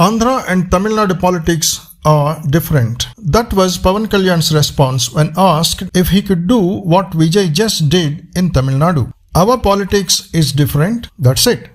Andhra and Tamil Nadu politics are different. That was Pawan Kalyan's response when asked if he could do what Vijay just did in Tamil Nadu. Our politics is different, that's it.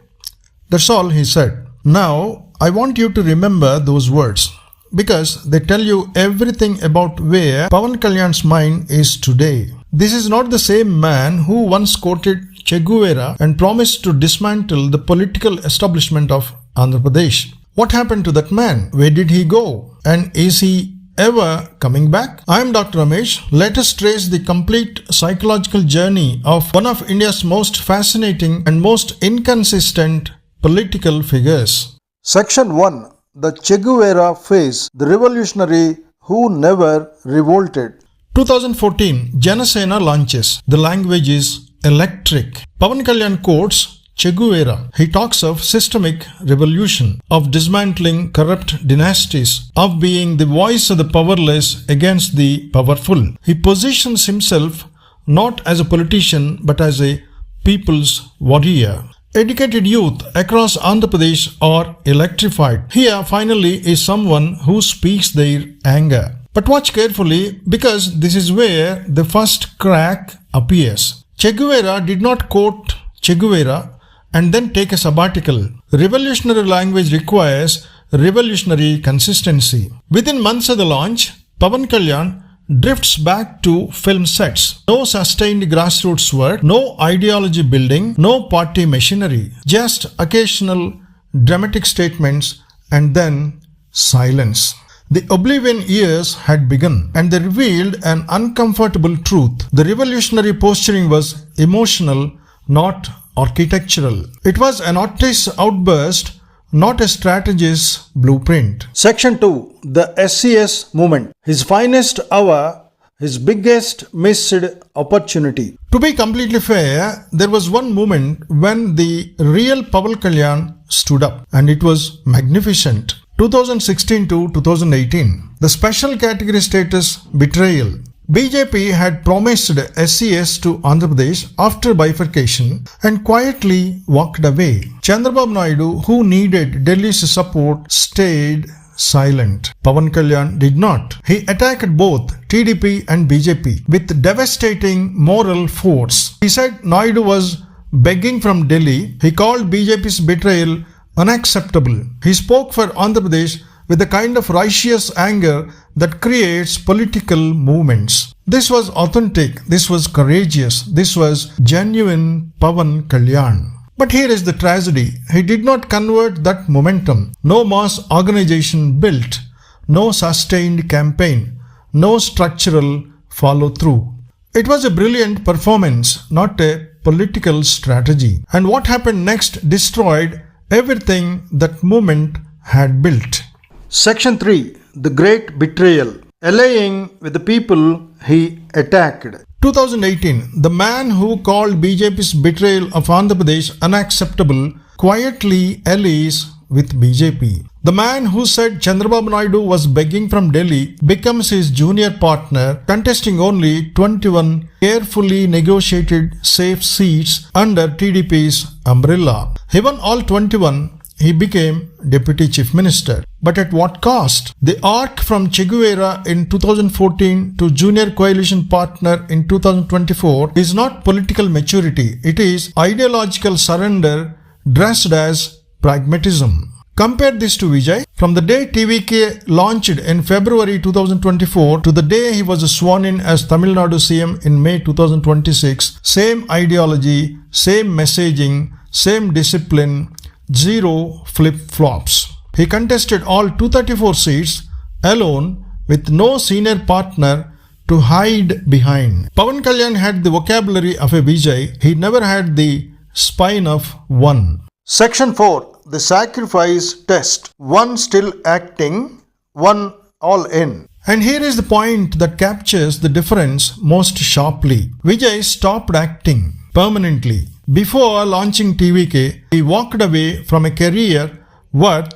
That's all he said. Now, I want you to remember those words because they tell you everything about where Pawan Kalyan's mind is today. This is not the same man who once quoted Che Guevara and promised to dismantle the political establishment of Andhra Pradesh. What happened to that man? Where did he go? And is he ever coming back? I am Dr. Ramesh. Let us trace the complete psychological journey of one of India's most fascinating and most inconsistent political figures. Section 1. The Che Guevara phase, the revolutionary who never revolted. 2014, Jana Sena launches. The language is electric. Pawan Kalyan quotes Che Guevara. He talks of systemic revolution, of dismantling corrupt dynasties, of being the voice of the powerless against the powerful. He positions himself not as a politician but as a people's warrior. Educated youth across Andhra Pradesh are electrified. Here finally is someone who speaks their anger. But watch carefully because this is where the first crack appears. Che Guevara did not quote Che Guevara and then take a sabbatical. Revolutionary language requires revolutionary consistency. Within months of the launch, Pawan Kalyan drifts back to film sets. No sustained grassroots work, no ideology building, no party machinery, just occasional dramatic statements and then silence. The oblivion years had begun and they revealed an uncomfortable truth. The revolutionary posturing was emotional, not architectural. It was an artist's outburst, not a strategist's blueprint. Section 2. The SCS movement. His finest hour, his biggest missed opportunity. To be completely fair, there was one moment when the real Pawan Kalyan stood up and it was magnificent. 2016 to 2018. The special category status betrayal. BJP had promised SCS to Andhra Pradesh after bifurcation and quietly walked away. Chandrababu Naidu, who needed Delhi's support, stayed silent. Pawan Kalyan did not. He attacked both TDP and BJP with devastating moral force. He said Naidu was begging from Delhi. He called BJP's betrayal unacceptable. He spoke for Andhra Pradesh with the kind of righteous anger that creates political movements. This was authentic, this was courageous, this was genuine Pawan Kalyan. But here is the tragedy. He did not convert that momentum. No mass organization built, no sustained campaign, no structural follow-through. It was a brilliant performance, not a political strategy. And what happened next destroyed everything that movement had built. Section 3. The Great Betrayal. Allying with the people he attacked. 2018. The man who called BJP's betrayal of Andhra Pradesh unacceptable quietly allies with BJP. The man who said Chandrababu Naidu was begging from Delhi becomes his junior partner, contesting only 21 carefully negotiated safe seats under TDP's umbrella. He won all 21. He became Deputy Chief Minister. But at what cost? The arc from Che Guevara in 2014 to junior coalition partner in 2024 is not political maturity. It is ideological surrender dressed as pragmatism. Compare this to Vijay. From the day TVK launched in February 2024 to the day he was sworn in as Tamil Nadu CM in May 2026, same ideology, same messaging, same discipline, zero flip-flops. He contested all 234 seats alone with no senior partner to hide behind. Pawan Kalyan had the vocabulary of a Vijay. He never had the spine of one. Section 4. The sacrifice test. One still acting, one all in. And here is the point that captures the difference most sharply. Vijay stopped acting permanently. Before launching TVK, he walked away from a career worth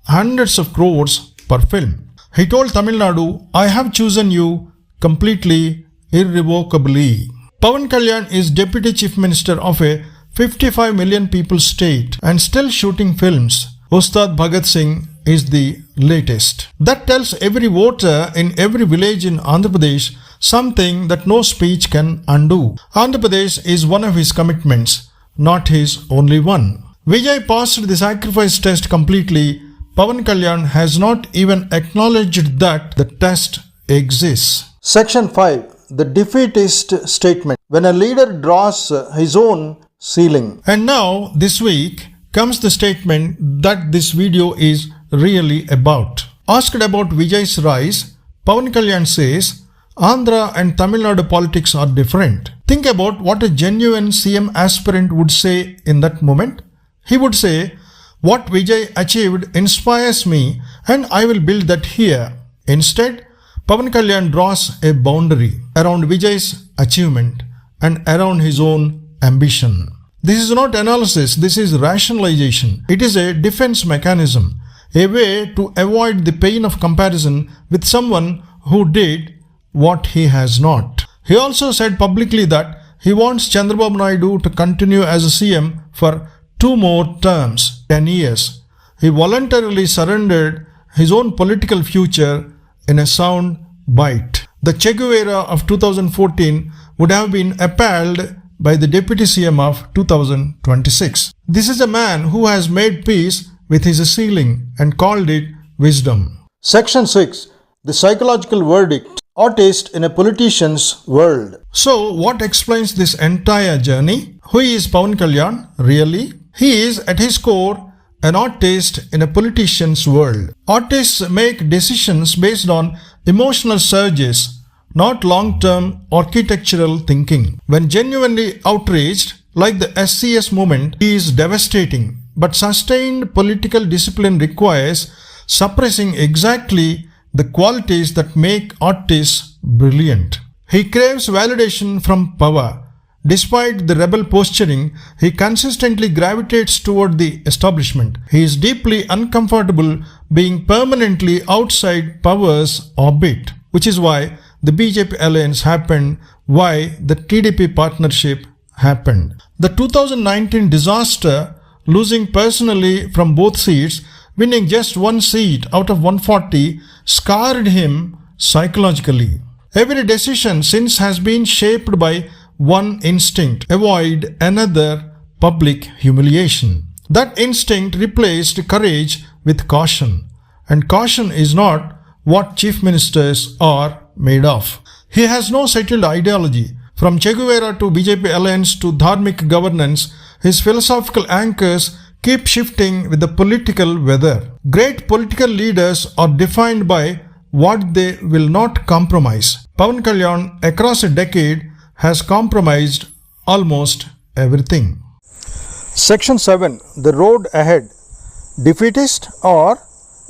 hundreds of crores per film. He told Tamil Nadu, I have chosen you completely, irrevocably. Pawan Kalyan is Deputy Chief Minister of a 55 million people state and still shooting films. Ustad Bhagat Singh is the latest. That tells every voter in every village in Andhra Pradesh something that no speech can undo. Andhra Pradesh is one of his commitments, not his only one. Vijay passed the sacrifice test completely. Pawan Kalyan has not even acknowledged that the test exists. Section 5. The defeatist statement. When a leader draws his own ceiling. And now, this week, comes the statement that this video is really about. Asked about Vijay's rise, Pawan Kalyan says, Andhra and Tamil Nadu politics are different. Think about what a genuine CM aspirant would say in that moment. He would say, what Vijay achieved inspires me and I will build that here. Instead, Pawan Kalyan draws a boundary around Vijay's achievement and around his own ambition. This is not analysis, this is rationalization. It is a defense mechanism, a way to avoid the pain of comparison with someone who did what he has not. He also said publicly that he wants Chandrababu Naidu to continue as a CM for 2 more terms, 10 years. He voluntarily surrendered his own political future in a sound bite. The Che Guevara of 2014 would have been appalled by the Deputy CM of 2026. This is a man who has made peace with his ceiling and called it wisdom. Section 6. The psychological verdict. Artist in a politician's world. So, what explains this entire journey? Who is Pawan Kalyan really? He is at his core an artist in a politician's world. Artists make decisions based on emotional surges, not long-term architectural thinking. When genuinely outraged, like the SCS movement, he is devastating. But sustained political discipline requires suppressing exactly the qualities that make artists brilliant. He craves validation from power. Despite the rebel posturing, he consistently gravitates toward the establishment. He is deeply uncomfortable being permanently outside power's orbit, which is why the BJP alliance happened, why the TDP partnership happened. The 2019 disaster, losing personally from both seats, winning just 1 seat out of 140, scarred him psychologically. Every decision since has been shaped by one instinct: avoid another public humiliation. That instinct replaced courage with caution. And caution is not what chief ministers are made of. He has no settled ideology. From Che Guevara to BJP alliance to dharmic governance, his philosophical anchors keep shifting with the political weather. Great political leaders are defined by what they will not compromise. Pawan Kalyan, across a decade, has compromised almost everything. Section 7. The road ahead. Defeatist or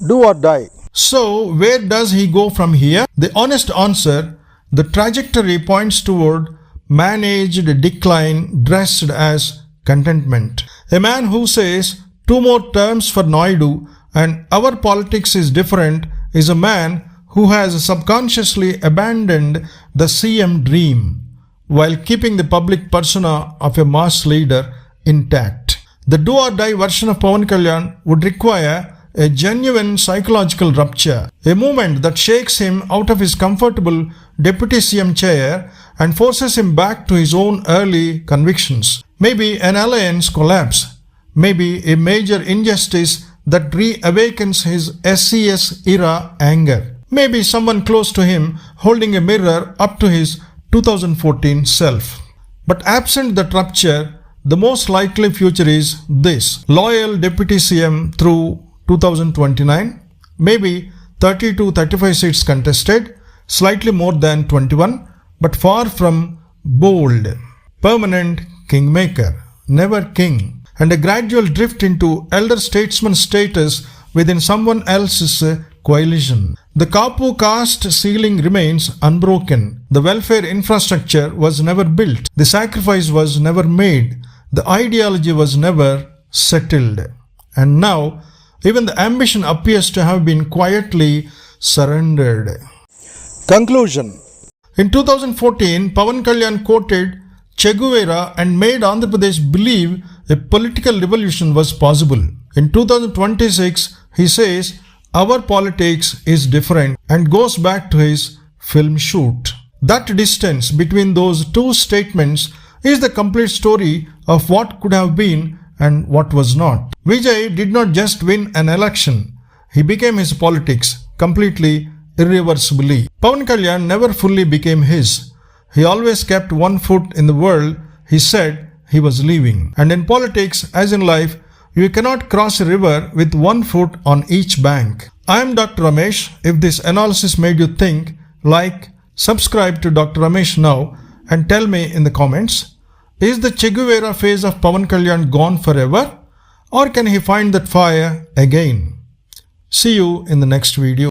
do or die? So, where does he go from here? The honest answer, the trajectory points toward managed decline dressed as contentment. A man who says 2 more terms for Naidu and our politics is different is a man who has subconsciously abandoned the CM dream while keeping the public persona of a mass leader intact. The do or die version of Pawan Kalyan would require a genuine psychological rupture, a movement that shakes him out of his comfortable deputy CM chair and forces him back to his own early convictions. Maybe an alliance collapse, maybe a major injustice that reawakens his SCS era anger, maybe someone close to him holding a mirror up to his 2014 self. But absent that rupture, the most likely future is this: loyal deputy CM through 2029, maybe 30 to 35 seats contested, slightly more than 21, but far from bold, permanent kingmaker, never king, and a gradual drift into elder statesman status within someone else's coalition. The Kapu caste ceiling remains unbroken. The welfare infrastructure was never built. The sacrifice was never made. The ideology was never settled. And now, even the ambition appears to have been quietly surrendered. Conclusion. In 2014, Pawan Kalyan quoted Che Guevara and made Andhra Pradesh believe a political revolution was possible. In 2026, he says our politics is different and goes back to his film shoot. That distance between those two statements is the complete story of what could have been and what was not. Vijay did not just win an election, he became his politics completely, irreversibly. Pawan Kalyan never fully became his. He always kept one foot in the world he said he was leaving. And in politics, as in life, you cannot cross a river with one foot on each bank. I am Dr. Ramesh. If this analysis made you think, like, subscribe to Dr. Ramesh now and tell me in the comments, is the Che Guevara phase of Pawan Kalyan gone forever? Or can he find that fire again? See you in the next video.